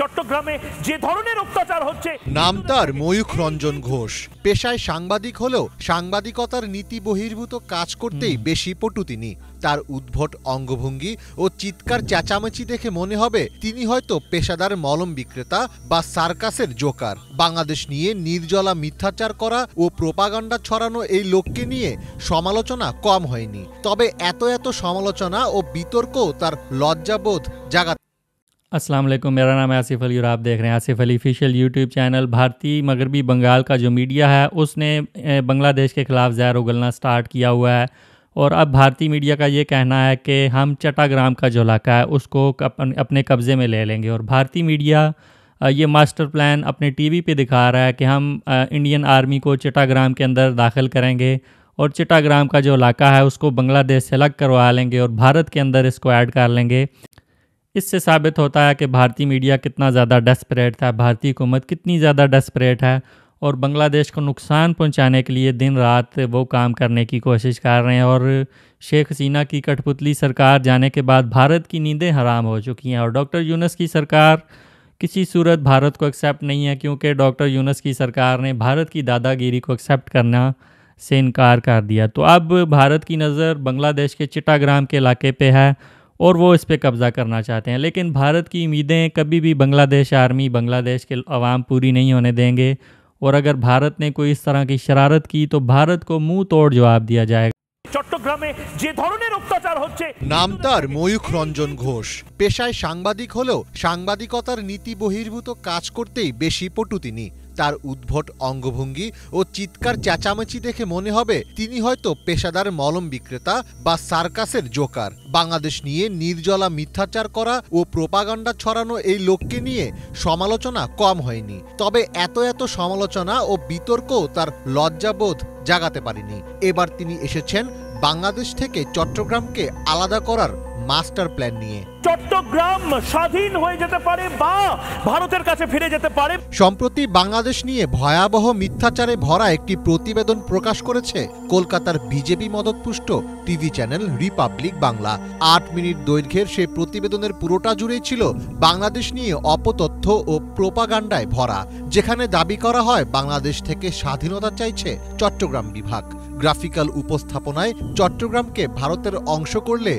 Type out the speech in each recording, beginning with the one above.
চট্টগ্রামে যে ধরনের অত্যাচার হচ্ছে। নাম তার ময়ূখ রঞ্জন ঘোষ। পেশায় সাংবাদিক হলেও সাংবাদিকতার নীতি বহির্ভূত কাজ করতেই বেশি পটু তিনি। তার উদ্ভট অঙ্গভঙ্গি ও চিৎকার চেঁচামেচি দেখে মনে হবে তিনি হয়তো পেশাদার মলম বিক্রেতা বা সার্কাসের জোকার। বাংলাদেশ নিয়ে নির্জলা মিথ্যাচার করা ও প্রোপাগান্ডা ছড়ানো এই লোককে নিয়ে সমালোচনা কম হয়নি। তবে এত সমালোচনা ও বিতর্কও তার লজ্জাবোধ জাগাতে। अस्सलाम वालेकुम, मेरा नाम है आसिफ अली और आप देख रहे हैं Asif Ali official YouTube channel. भारतीय मगरबी बंगाल का जो मीडिया है उसने बांग्लादेश के ख़िलाफ़ ज़हर उगलना स्टार्ट किया हुआ है और अब भारतीय मीडिया का ये कहना है कि हम चट्टाग्राम का जो इलाका है उसको अपने कब्ज़े में ले लेंगे। और भारतीय मीडिया ये मास्टर प्लान अपने टीवी पे दिखा रहा है कि हम इंडियन आर्मी को चट्टाग्राम के अंदर दाखिल करेंगे और चट्टाग्राम का जो इलाका है उसको बांग्लादेश से अलग करवा लेंगे और भारत के अंदर इसको ऐड कर लेंगे। इससे साबित होता है कि भारतीय मीडिया कितना ज़्यादा डेस्परेट था, भारतीय हुकूमत कितनी ज़्यादा डेस्परेट है और बांग्लादेश को नुकसान पहुंचाने के लिए दिन रात वो काम करने की कोशिश कर रहे हैं। और शेख हसीना की कठपुतली सरकार जाने के बाद भारत की नींदें हराम हो चुकी हैं और डॉक्टर यूनुस की सरकार किसी सूरत भारत को एक्सेप्ट नहीं है, क्योंकि डॉक्टर यूनुस की सरकार ने भारत की दादागिरी को एक्सेप्ट करना से इनकार कर दिया। तो अब भारत की नज़र बांग्लादेश के चट्टाग्राम के इलाके पे है और वो इस पे कब्ज़ा करना चाहते हैं। लेकिन भारत की उम्मीदें कभी भी बांग्लादेश आर्मी, बांग्लादेश के अवाम पूरी नहीं होने देंगे और अगर भारत ने कोई इस तरह की शरारत की तो भारत को मुंह तोड़ जवाब दिया जाएगा। চট্টগ্রামে যে ধরনের অত্যাচার হচ্ছে। নাম তার ময়ূখ রঞ্জন ঘোষ। পেশায় সাংবাদিক হলেও সাংবাদিকতার নীতি বহির্ভূত কাজ করতেই বেশি পটু তিনি। তার উদ্ভট অঙ্গভঙ্গি ও চিৎকার চেঁচামেচি দেখে মনে হবে তিনি হয়তো পেশাদার মলম বিক্রেতা বা সার্কাসের জোকার। বাংলাদেশ নিয়ে নির্জলা মিথ্যাচার করা ও প্রোপাগান্ডা ছড়ানো এই লোককে নিয়ে সমালোচনা কম হয়নি। তবে এত সমালোচনা ও বিতর্কও তার লজ্জাবোধ জাগাতে পারেনি। এবার তিনি এসেছেন বাংলাদেশ থেকে চট্টগ্রামকে আলাদা করার মাস্টার প্ল্যান নিয়ে। চট্টগ্রাম স্বাধীন হয়ে যেতে পারে বা ভারতের কাছে ফিরে যেতে পারে। সম্প্রতি বাংলাদেশ নিয়ে ভয়াবহ মিথ্যাচারে ভরা একটি প্রতিবেদন প্রকাশ করেছে কলকাতার বিজেপি মদতপুষ্ট TV channel Republic Bangla. 8 minute দৈর্ঘ্যের সেই প্রতিবেদনের পুরোটা জুড়েই ছিল বাংলাদেশ নিয়ে অপতথ্য ও প্রোপাগান্ডায় ভরা, যেখানে দাবি করা হয় বাংলাদেশ থেকে স্বাধীনতা চাইছে চট্টগ্রাম বিভাগ। গ্রাফিক্যাল উপস্থাপনায় চট্টগ্রামকে ভারতের অংশ করলে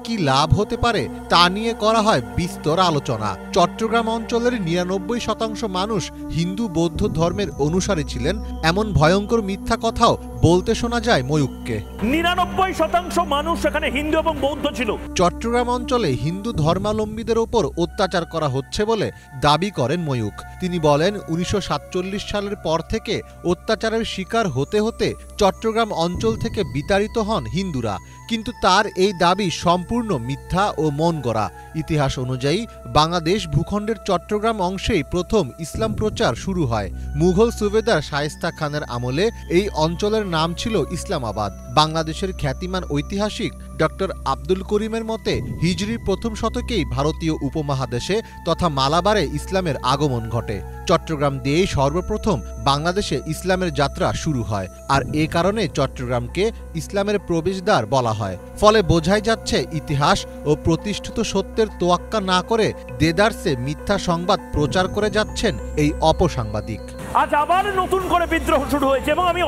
কি লাভ হতে পারে তা নিয়ে করা হয় বিস্তর আলোচনা। চট্টগ্রাম অঞ্চলের 99% মানুষ হিন্দু বৌদ্ধ ধর্মের অনুসারী ছিলেন, এমন ভয়ঙ্কর মিথ্যা কথাও বলতে শোনা যায় ময়ূখকে। 99% মানুষ এখানে হিন্দু এবং বৌদ্ধ ছিল। চট্টগ্রাম অঞ্চলে হিন্দু ধর্মাবলম্বীদের ওপর অত্যাচার করা হচ্ছে বলে দাবি করেন ময়ূখ। তিনি বলেন 1947 সালের পর থেকে অত্যাচারের শিকার হতে হতে চট্টগ্রাম অঞ্চল থেকে বিতাড়িত হন হিন্দুরা, কিন্তু তার এই দাবি সম্পূর্ণ মিথ্যা ও মন গড়া। ইতিহাস অনুযায়ী বাংলাদেশ ভূখণ্ডের চট্টগ্রাম অংশেই প্রথম ইসলাম প্রচার শুরু হয়। মুঘল সুবেদার শায়েস্তা খানের আমলে এই অঞ্চলের নাম ছিল ইসলামাবাদ। বাংলাদেশের খ্যাতিমান ঐতিহাসিক ডক্টর আব্দুল করিমের মতে হিজরির প্রথম শতকেই ভারতীয় উপমহাদেশে তথা মালাবারে ইসলামের আগমন ঘটে। চট্টগ্রাম দিয়েই সর্বপ্রথম বাংলাদেশে ইসলামের যাত্রা শুরু হয়, আর এ কারণে চট্টগ্রামকে ইসলামের প্রবেশদ্বার বলা হয়। ফলে বোঝাই যাচ্ছে ইতিহাস ও প্রতিষ্ঠিত সত্যের তোয়াক্কা না করে দেদারসে মিথ্যা সংবাদ প্রচার করে যাচ্ছেন এই অপসাংবাদিক। আজ আবার নতুন করে বিদ্রোহ শুরু হয়েছে এবং আমি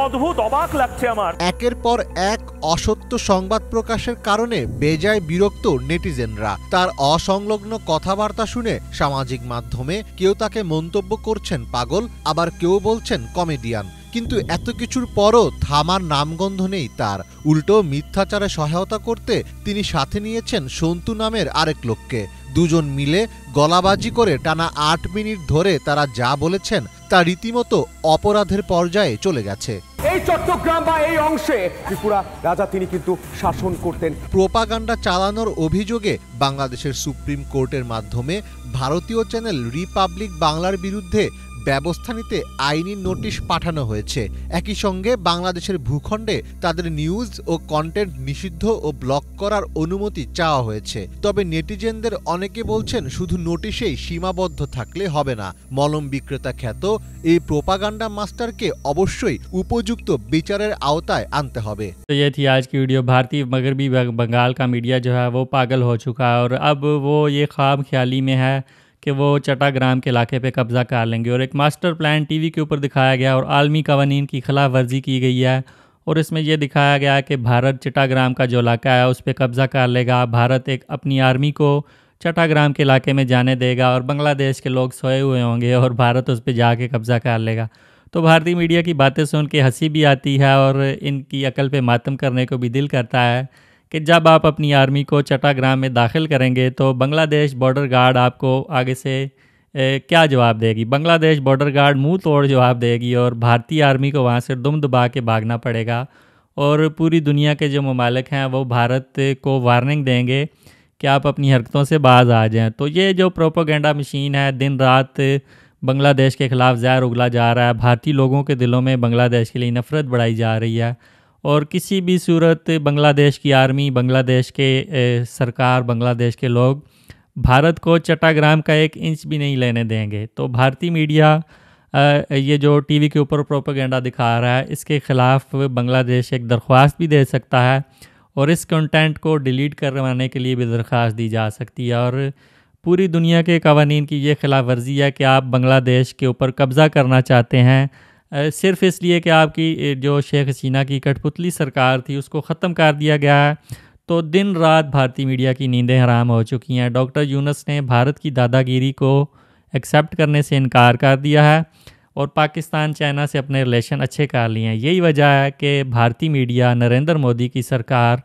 অবাক লাগছে আমার। একের পর এক অসত্য সংবাদ প্রকাশের কারণে বেজায় বিরক্ত নেটিজেনরা। তার অসংলগ্ন কথাবার্তা শুনে সামাজিক মাধ্যমে কেউ তাকে মন্তব্য করছেন পাগল, আবার কেউ বলছেন কমেডিয়ান। কিন্তু এত কিছুর পরও থামার নামগন্ধ নেই তার। উল্টো মিথ্যাচারে সহায়তা করতে তিনি সাথে নিয়েছেন সন্তু নামের আরেক লোককে। দুজন মিলে গলাবাজি করে টানা 8 মিনিট ধরে তারা যা বলেছেন তা রীতিমতো অপরাধের পর্যায়ে চলে গেছে। এই চট্টগ্রাম বা এই অংশে ত্রিপুরা রাজা তিনি কিন্তু শাসন করতেন। প্রোপাগান্ডা চালানোর অভিযোগে বাংলাদেশের সুপ্রিম কোর্টের মাধ্যমে ভারতীয় চ্যানেল রিপাবলিক বাংলার বিরুদ্ধে ব্যবস্থা নিতে আইনি নোটিশ পাঠানো হয়েছে। একই সঙ্গে বাংলাদেশের ভূখণ্ডে তাদের নিউজ ও কন্টেন্ট নিষিদ্ধ ও ব্লক করার অনুমতি চাওয়া হয়েছে। তবে নেটিজেনদের অনেকে বলছেন শুধু নোটিশেই সীমাবদ্ধ থাকলে হবে না। মলম বিক্রেতা খ্যাত এই প্রোপাগান্ডা মাস্টারকে অবশ্যই উপযুক্ত বিচারের আওতায় আনতে হবে। तो ये थी आज की वीडियो। भारतीय मगरबी बंगाल का मीडिया जो है वो पागल हो चुका है और अब वो ये ख्वाब ख्याली में है कि वो चट्टाग्राम के इलाके पे कब्ज़ा कर लेंगे, और एक मास्टर प्लान टीवी के ऊपर दिखाया गया और आलमी कवानीन की खिलाफ वर्जी की गई है। और इसमें यह दिखाया गया है कि भारत चट्टाग्राम का जो इलाका है उस पर कब्ज़ा कर लेगा, भारत एक अपनी आर्मी को चट्टाग्राम के इलाके में जाने देगा और बांग्लादेश के लोग सोए हुए होंगे और भारत उस पर जाके कब्ज़ा कर लेगा। तो भारतीय मीडिया की बातें सुन के हंसी भी आती है और इनकी अकल पे मातम करने को भी दिल करता है कि जब आप अपनी आर्मी को चट्टाग्राम में दाखिल करेंगे तो बांग्लादेश बॉर्डर गार्ड आपको आगे से क्या जवाब देगी। बांग्लादेश बॉर्डर गार्ड मुंह तोड़ जवाब देगी और भारतीय आर्मी को वहाँ से दुम दबा के भागना पड़ेगा, और पूरी दुनिया के जो ममालिक हैं वो भारत को वार्निंग देंगे कि आप अपनी हरकतों से बाज आ जाएं। तो ये जो प्रोपोगेंडा मशीन है, दिन रात बांग्लादेश के ख़िलाफ़ ज़हर उगला जा रहा है, भारतीय लोगों के दिलों में बांग्लादेश के लिए नफ़रत बढ़ाई जा रही है, और किसी भी सूरत बांग्लादेश की आर्मी, बांग्लादेश के सरकार, बांग्लादेश के लोग भारत को चट्टाग्राम का 1 इंच भी नहीं लेने देंगे। तो भारतीय मीडिया ये जो टीवी के ऊपर प्रोपेगेंडा दिखा रहा है इसके ख़िलाफ़ बांग्लादेश एक दरख्वास्त भी दे सकता है, और इस कंटेंट को डिलीट करवाने के लिए भी दरख्वास्त दी जा सकती है। और पूरी दुनिया के कवानीन की ये खिलाफ वर्जी है कि आप बांग्लादेश के ऊपर कब्ज़ा करना चाहते हैं सिर्फ़ इसलिए कि आपकी जो शेख हसीना की कठपुतली सरकार थी उसको ख़त्म कर दिया गया है। तो दिन रात भारतीय मीडिया की नींदें हराम हो चुकी हैं। डॉक्टर यूनुस ने भारत की दादागिरी को एक्सेप्ट करने से इनकार कर दिया है और पाकिस्तान चाइना से अपने रिलेशन अच्छे कर लिए हैं। यही वजह है कि भारतीय मीडिया, नरेंद्र मोदी की सरकार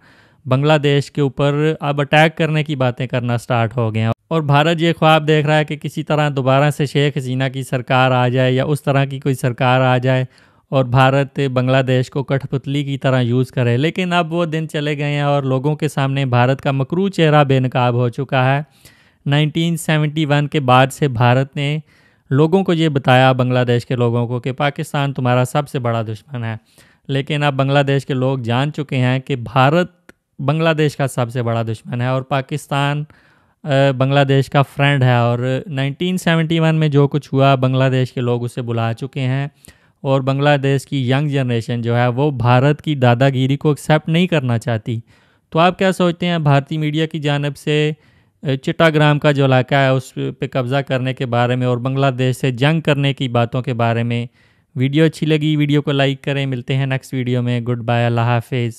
बांग्लादेश के ऊपर अब अटैक करने की बातें करना स्टार्ट हो गए हैं, और भारत ये ख्वाब देख रहा है कि किसी तरह दोबारा से शेख हसीना की सरकार आ जाए या उस तरह की कोई सरकार आ जाए और भारत बांग्लादेश को कठपुतली की तरह यूज़ करे। लेकिन अब वो दिन चले गए हैं और लोगों के सामने भारत का मकरू चेहरा बेनकाब हो चुका है। 1971 के बाद से भारत ने लोगों को ये बताया, बांग्लादेश के लोगों को, कि पाकिस्तान तुम्हारा सबसे बड़ा दुश्मन है। लेकिन अब बांग्लादेश के लोग जान चुके हैं कि भारत बांग्लादेश का सबसे बड़ा दुश्मन है और पाकिस्तान बांग्लादेश का फ्रेंड है। और 1971 में जो कुछ हुआ बांग्लादेश के लोग उसे भुला चुके हैं, और बांग्लादेश की यंग जनरेशन जो है वो भारत की दादागिरी को एक्सेप्ट नहीं करना चाहती। तो आप क्या सोचते हैं भारतीय मीडिया की जानिब से चट्टाग्राम का जो इलाका है उस पे कब्ज़ा करने के बारे में और बांग्लादेश से जंग करने की बातों के बारे में? वीडियो अच्छी लगी वीडियो को लाइक करें। मिलते हैं नेक्स्ट वीडियो में। गुड बाय, अल्लाह हाफिज़।